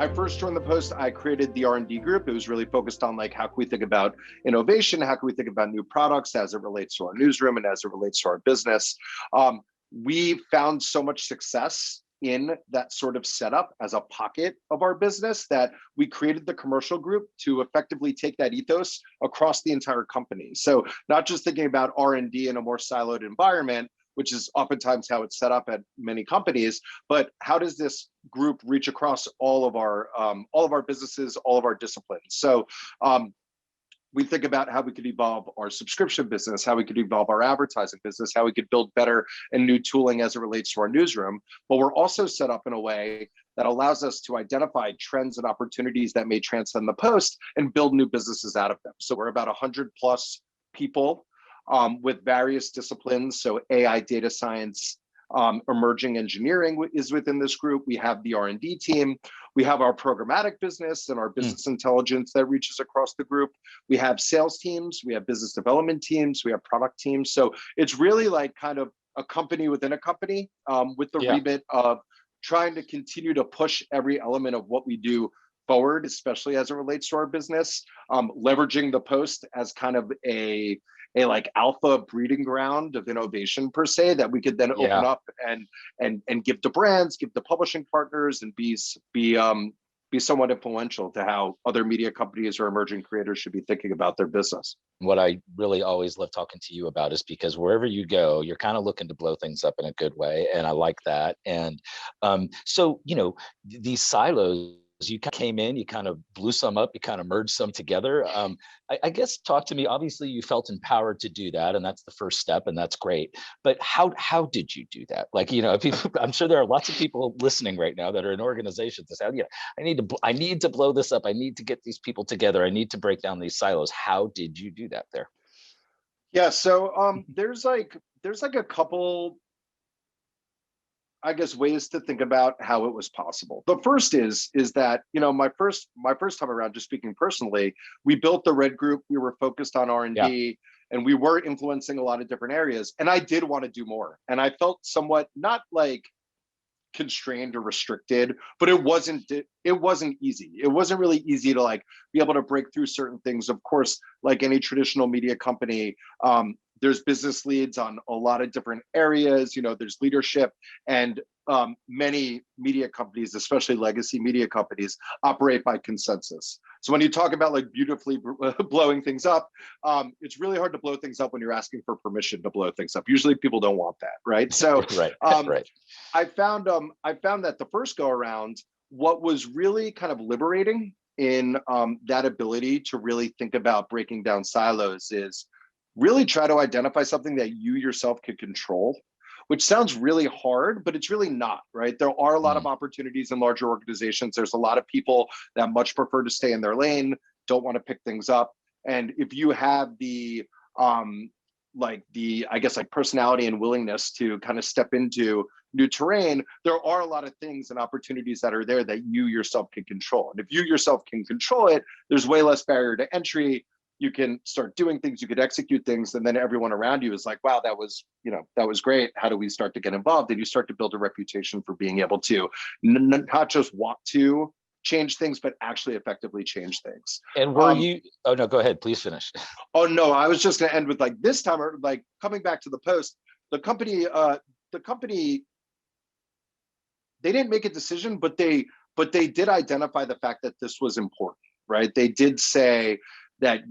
I first joined the Post, I created the R&D group. It was really focused on like, how can we think about innovation? How can we think about new products as it relates to our newsroom and as it relates to our business? We found so much success in that sort of setup as a pocket of our business that we created the commercial group to effectively take that ethos across the entire company. So not just thinking about R&D in a more siloed environment, which is oftentimes how it's set up at many companies, but how does this group reach across all of our businesses, all of our disciplines? So we think about how we could evolve our subscription business, how we could evolve our advertising business, how we could build better and new tooling as it relates to our newsroom. But we're also set up in a way that allows us to identify trends and opportunities that may transcend the Post and build new businesses out of them. So we're about 100 plus people with various disciplines. So AI, data science, emerging engineering is within this group. We have the R&D team. We have our programmatic business and our business intelligence that reaches across the group. We have sales teams. We have business development teams. We have product teams. So it's really like kind of a company within a company with the remit of trying to continue to push every element of what we do forward, especially as it relates to our business, leveraging the Post as kind of a like alpha breeding ground of innovation per se that we could then open up and give to brands, give to publishing partners, and be somewhat influential to how other media companies or emerging creators should be thinking about their business. What I really always love talking to you about is because wherever you go, you're kind of looking to blow things up in a good way, and I like that. And so these silos. You came in, you kind of blew some up, you kind of merged some together. I guess talk to me. Obviously, you felt empowered to do that, and that's the first step, and that's great. But how did you do that? Like, people, I'm sure there are lots of people listening right now that are in organizations that say, I need to blow this up. I need to get these people together. I need to break down these silos. How did you do that there? Yeah, so there's like a couple, I guess, ways to think about how it was possible. The first is that, my first time around, just speaking personally, we built the Red Group. We were focused on R&D, and we were influencing a lot of different areas. And I did want to do more. And I felt somewhat not like constrained or restricted, but it wasn't easy. It wasn't really easy to like be able to break through certain things. Of course, like any traditional media company, there's business leads on a lot of different areas, there's leadership, and many media companies, especially legacy media companies, operate by consensus. So when you talk about like beautifully blowing things up, it's really hard to blow things up when you're asking for permission to blow things up. Usually people don't want that, right? So right. I found that the first go around, what was really kind of liberating in that ability to really think about breaking down silos is really try to identify something that you yourself can control, which sounds really hard, but it's really not, right? There are a lot of opportunities in larger organizations. There's a lot of people that much prefer to stay in their lane, don't want to pick things up. And if you have the personality and willingness to kind of step into new terrain, there are a lot of things and opportunities that are there that you yourself can control. And if you yourself can control it, there's way less barrier to entry. You can start doing things, you could execute things, and then everyone around you is like, wow, that was great. How do we start to get involved? And you start to build a reputation for being able to not just want to change things, but actually effectively change things. And were you, oh no, go ahead, please finish. Oh no, I was just gonna end with like this time, or like coming back to the Post, the company, they didn't make a decision, but they did identify the fact that this was important, right? They did say that,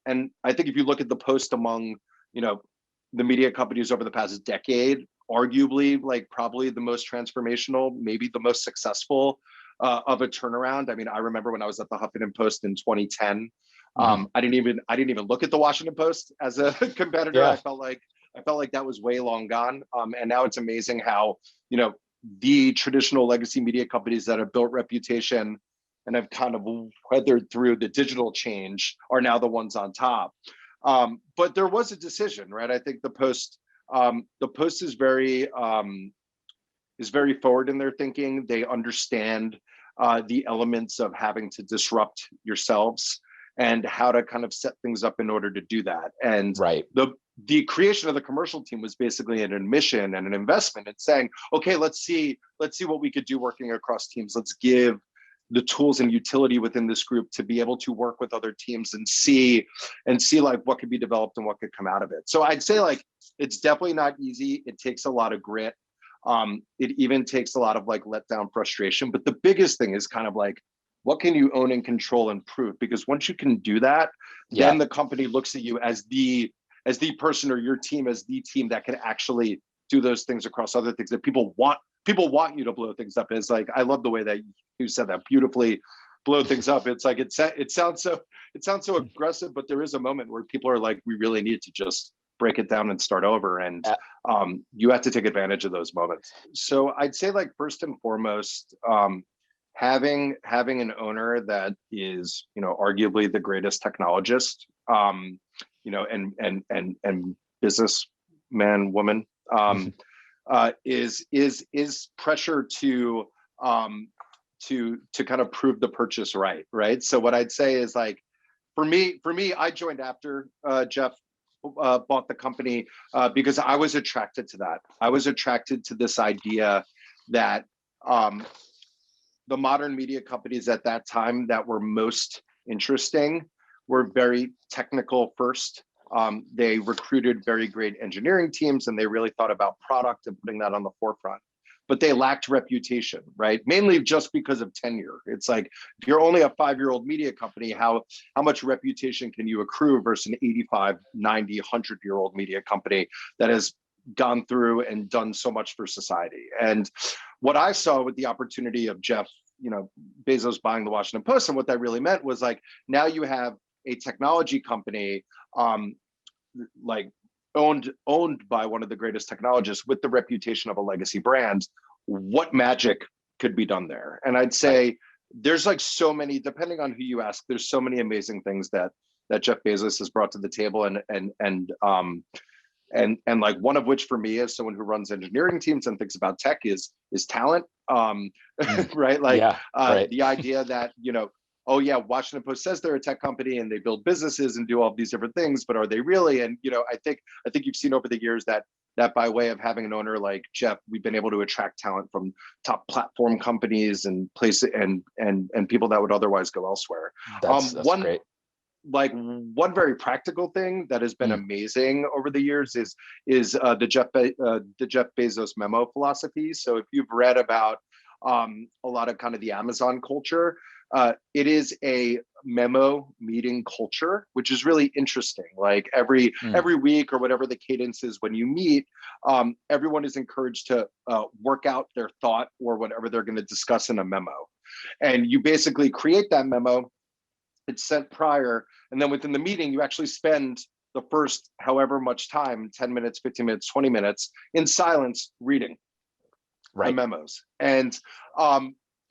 and I think if you look at the Post among, the media companies over the past decade, arguably like probably the most transformational, maybe the most successful of a turnaround. I mean, I remember when I was at the Huffington Post in 2010, I didn't even look at the Washington Post as a competitor. I felt like that was way long gone. And now it's amazing how, the traditional legacy media companies that have built reputation and have kind of weathered through the digital change are now the ones on top. But there was a decision, right? I think the Post is very forward in their thinking. They understand the elements of having to disrupt yourselves and how to kind of set things up in order to do that. And the creation of the commercial team was basically an admission and an investment in saying, okay, let's see what we could do working across teams. Let's give the tools and utility within this group to be able to work with other teams and see like what could be developed and what could come out of it. So I'd say like it's definitely not easy. It takes a lot of grit. It even takes a lot of like letdown, frustration. But the biggest thing is kind of like, what can you own and control and prove? Because once you can do that, then the company looks at you as the person, or your team as the team that can actually do those things across other things that people want you to blow things up. It's like, I love the way that you said that beautifully, blow things up. It's like, it sounds so aggressive, but there is a moment where people are like, we really need to just break it down and start over. And you have to take advantage of those moments. So I'd say like, first and foremost, having an owner that is, arguably the greatest technologist, and businessman, woman, is pressure to kind of prove the purchase right. So what I'd say is like, for me, I joined after Jeff bought the company because I was attracted to that. I was attracted to this idea that the modern media companies at that time that were most interesting were very technical first. They recruited very great engineering teams, and they really thought about product and putting that on the forefront. But they lacked reputation, right? Mainly just because of tenure. It's like, if you're only a 5-year-old media company, how much reputation can you accrue versus an 85, 90, 100-year-old media company that has gone through and done so much for society? And what I saw with the opportunity of Jeff, Bezos buying the Washington Post, and what that really meant was like, now you have a technology company, like owned by one of the greatest technologists with the reputation of a legacy brand. What magic could be done there? And I'd say there's like so many, depending on who you ask, there's so many amazing things that Jeff Bezos has brought to the table, and like, one of which for me, as someone who runs engineering teams and thinks about tech, is talent. Right? Like, the idea that, oh yeah, Washington Post says they're a tech company and they build businesses and do all these different things, but are they really? And I think you've seen over the years that by way of having an owner like Jeff, we've been able to attract talent from top platform companies and places and people that would otherwise go elsewhere. That's great. Like, one very practical thing that has been amazing over the years is the Jeff Bezos memo philosophy. So if you've read about a lot of kind of the Amazon culture, it is a memo meeting culture, which is really interesting. Like every week or whatever the cadence is when you meet, everyone is encouraged to work out their thought or whatever they're going to discuss in a memo. And you basically create that memo, it's sent prior, and then within the meeting, you actually spend the first however much time, 10 minutes, 15 minutes, 20 minutes in silence reading the memos. And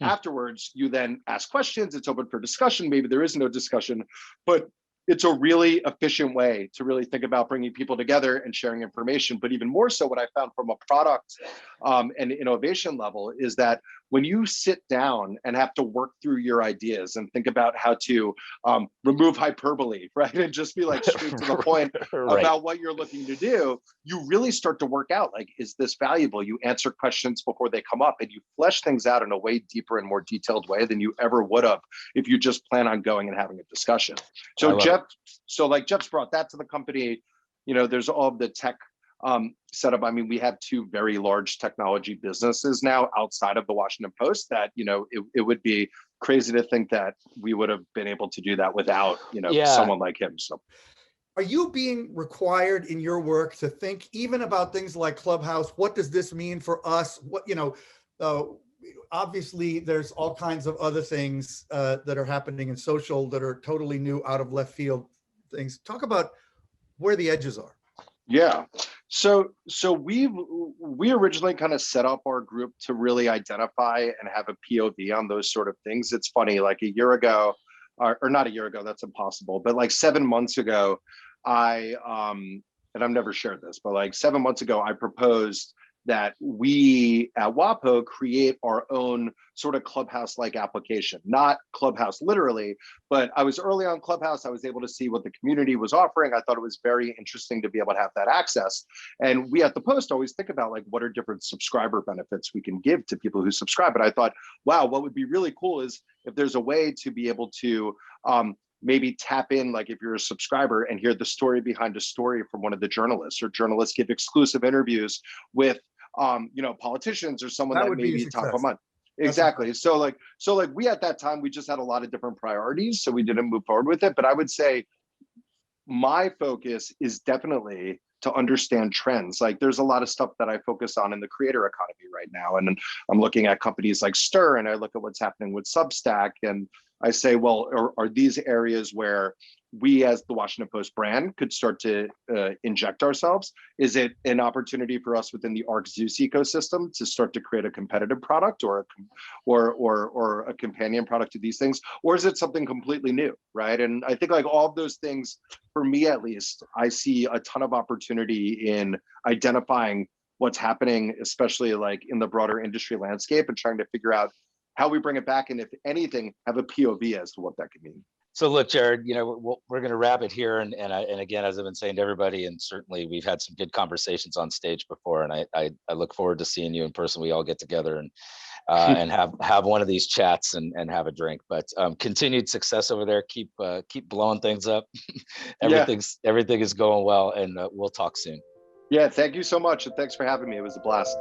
afterwards, you then ask questions. It's open for discussion. Maybe there is no discussion, but it's a really efficient way to really think about bringing people together and sharing information. But even more so, what I found from a product and innovation level is that when you sit down and have to work through your ideas and think about how to remove hyperbole, right? And just be like straight to the point about what you're looking to do, you really start to work out, like, is this valuable? You answer questions before they come up, and you flesh things out in a way deeper and more detailed way than you ever would have if you just plan on going and having a discussion. So Jeff's brought that to the company. There's all of the tech setup. I mean, we have two very large technology businesses now outside of the Washington Post that, it would be crazy to think that we would have been able to do that without, someone like him. So are you being required in your work to think even about things like Clubhouse? What does this mean for us? What, obviously there's all kinds of other things that are happening in social that are totally new, out of left field things. Talk about where the edges are. Yeah. So we originally kind of set up our group to really identify and have a POV on those sort of things. It's funny, like a year ago, or not a year ago, that's impossible, but like 7 months ago, and I've never shared this, but like 7 months ago, I proposed that we at WAPO create our own sort of Clubhouse-like application, not Clubhouse literally, but I was early on Clubhouse. I was able to see what the community was offering. I thought it was very interesting to be able to have that access. And we at the Post always think about, like, what are different subscriber benefits we can give to people who subscribe. But I thought, wow, what would be really cool is if there's a way to be able to maybe tap in, like if you're a subscriber and hear the story behind a story from one of the journalists, or journalists give exclusive interviews with politicians or someone that would be a maybe top of success. mind. Exactly. So like we at that time, we just had a lot of different priorities, so we didn't move forward with it. But I would say my focus is definitely to understand trends. Like there's a lot of stuff that I focus on in the creator economy right now. And I'm looking at companies like Stir, and I look at what's happening with Substack, and I say, well, are these areas where we as the Washington Post brand could start to inject ourselves? Is it an opportunity for us within the Arc Zeus ecosystem to start to create a competitive product or a companion product to these things? Or is it something completely new, right? And I think like all of those things, for me at least, I see a ton of opportunity in identifying what's happening, especially like in the broader industry landscape, and trying to figure out how we bring it back, and if anything, have a POV as to what that could mean. So look, Jarrod, we're going to wrap it here. And again, as I've been saying to everybody, and certainly we've had some good conversations on stage before, and I look forward to seeing you in person. We all get together and have one of these chats and have a drink. But continued success over there. Keep blowing things up. Everything is going well, and we'll talk soon. Yeah, thank you so much, and thanks for having me. It was a blast.